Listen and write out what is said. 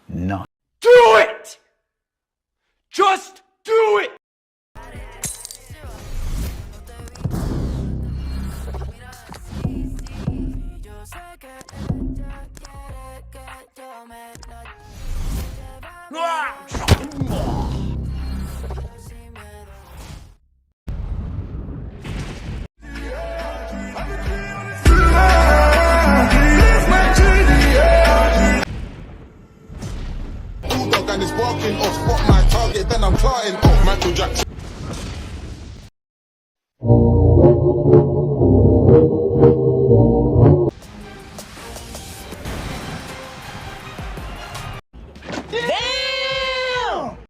No. Do it! Just do it! And it's walking off, spot my target, then I'm clarting off. Michael Jackson.